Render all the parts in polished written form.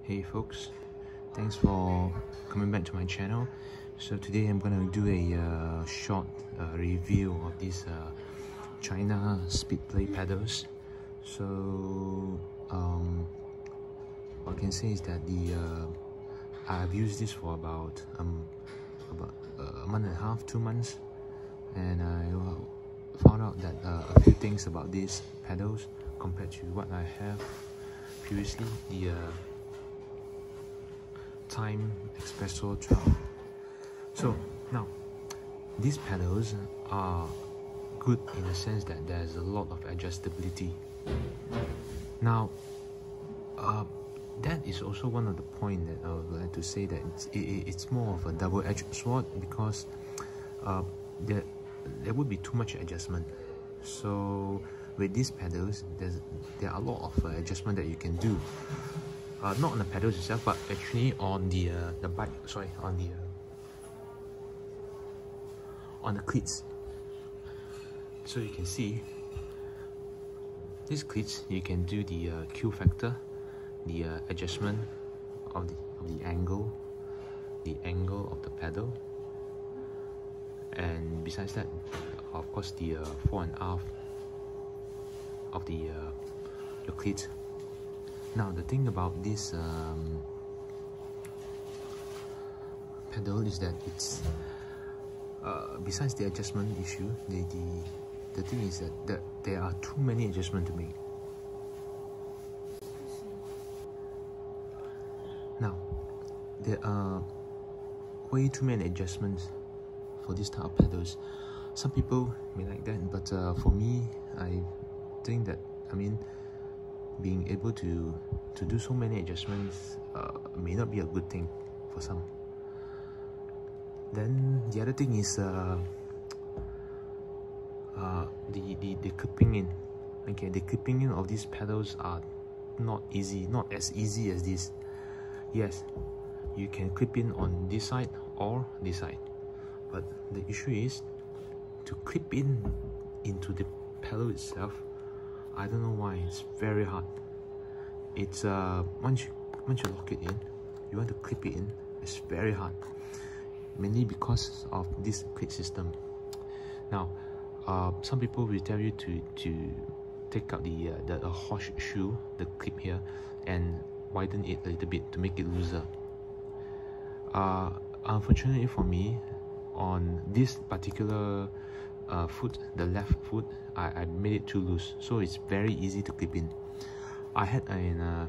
Hey folks, thanks for coming back to my channel. So today I'm gonna do a short review of these China Speedplay pedals. So what I can say is that I've used this for about a month and a half, 2 months, and I found out that a few things about these pedals compared to what I have previously. The Time Espresso 12. So now these pedals are good in the sense that there's a lot of adjustability. Now that is also one of the points that I would like to say, that it's more of a double-edged sword, because there would be too much adjustment. So with these pedals, there are a lot of adjustment that you can do. Not on the pedals itself, but actually on the bike. Sorry, on the cleats. So you can see these cleats. You can do the Q factor, the adjustment of the angle of the pedal, and besides that, of course, the fore and aft of your cleat. Now the thing about this pedal is that it's besides the adjustment issue, the thing is that there are too many adjustments to make. Now there are way too many adjustments for this type of pedals. Some people may like that, but for me, I think that, being able to do so many adjustments may not be a good thing for some. Then the other thing is the clipping in. Okay, the clipping in of these pedals are not as easy as this. Yes, you can clip in on this side or this side, but the issue is to clip into the pedal itself. I don't know why, it's very hard. It's once you lock it in, you want to clip it in, it's very hard, mainly because of this clip system. Now some people will tell you to take out the horseshoe, the clip here, and widen it a little bit to make it looser. Unfortunately for me, on this particular foot, the left foot, I made it too loose, so it's very easy to clip in. I had an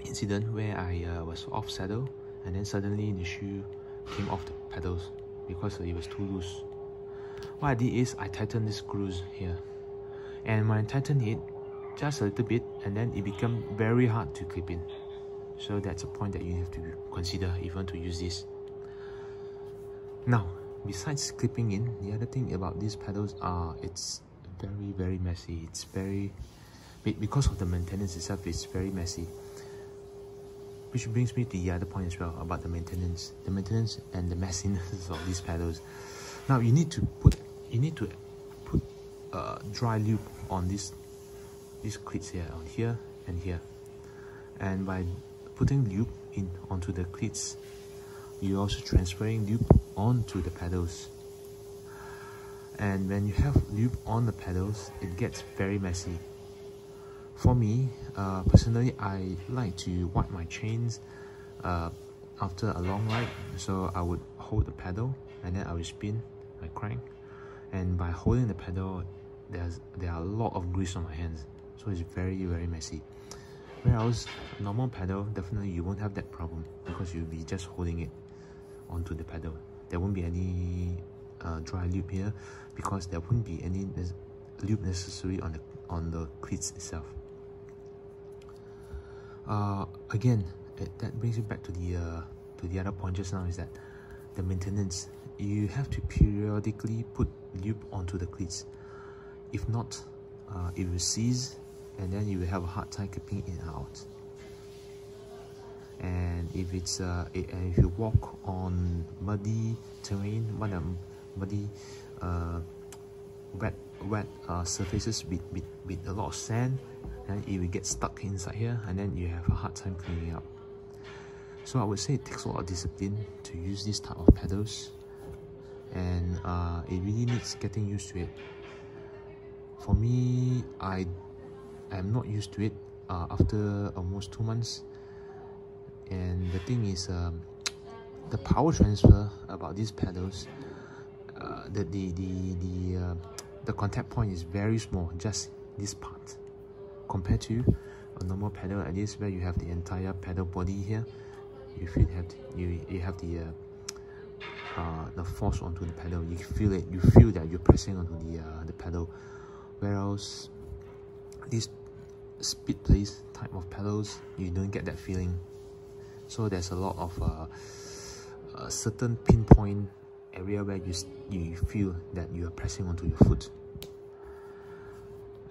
incident where I was off saddle, and then suddenly the shoe came off the pedals because it was too loose. What I did is I tightened the screws here, and when I tightened it just a little bit, and then it became very hard to clip in. So that's a point that you have to consider if you want to use this. Now, besides clipping in, the other thing about these pedals are it's very messy. It's very, because of the maintenance itself, it's very messy. Which brings me to the other point as well about the maintenance and the messiness of these pedals. Now you need to put dry lube on these cleats here, on here and here, and by putting lube onto the cleats, you're also transferring lube onto the pedals. And when you have lube on the pedals, it gets very messy. For me, personally, I like to wipe my chains after a long ride. So I would hold the pedal, and then I will spin my crank. And by holding the pedal, there are a lot of grease on my hands, so it's very messy. Whereas a normal pedal, definitely you won't have that problem, because you'll be just holding it onto the pedal. There won't be any dry lube here, because there won't be any lube necessary on the cleats itself. Again, that brings me back to the other point just now, is that the maintenance. You have to periodically put lube onto the cleats. If not, it will seize, and then you will have a hard time keeping it out. And if it's if you walk on muddy terrain, muddy wet surfaces with a lot of sand, and it will get stuck inside here, and then you have a hard time cleaning up. So I would say it takes a lot of discipline to use this type of pedals, and it really needs getting used to it. For me, I am not used to it after almost 2 months, and the thing is, the power transfer about these pedals, the contact point is very small, just this part, compared to a normal pedal like this where you have the entire pedal body here. You feel you have the force onto the pedal. You feel it. You feel that you're pressing onto the pedal. Whereas these Speedplay type of pedals, you don't get that feeling. So there's a lot of a certain pinpoint area where you feel that you are pressing onto your foot.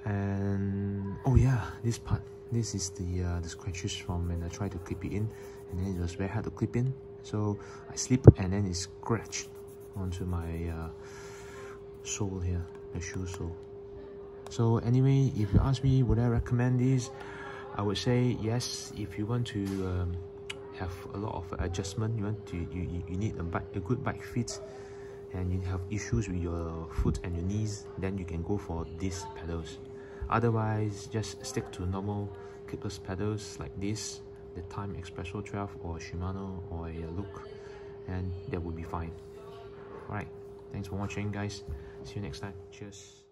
And oh yeah, this part. This is the scratches from when I tried to clip it in, and then it was very hard to clip in. So I slip and then it scratched onto my sole here, the shoe sole. So anyway, if you ask me, would I recommend this? I would say yes. If you want to have a lot of adjustment, you need a good bike fit, and you have issues with your foot and your knees, then you can go for these pedals. Otherwise, just stick to normal clipless pedals like this, the Time Espresso 12 or Shimano or a Look, and that would be fine. Alright, thanks for watching guys. See you next time. Cheers.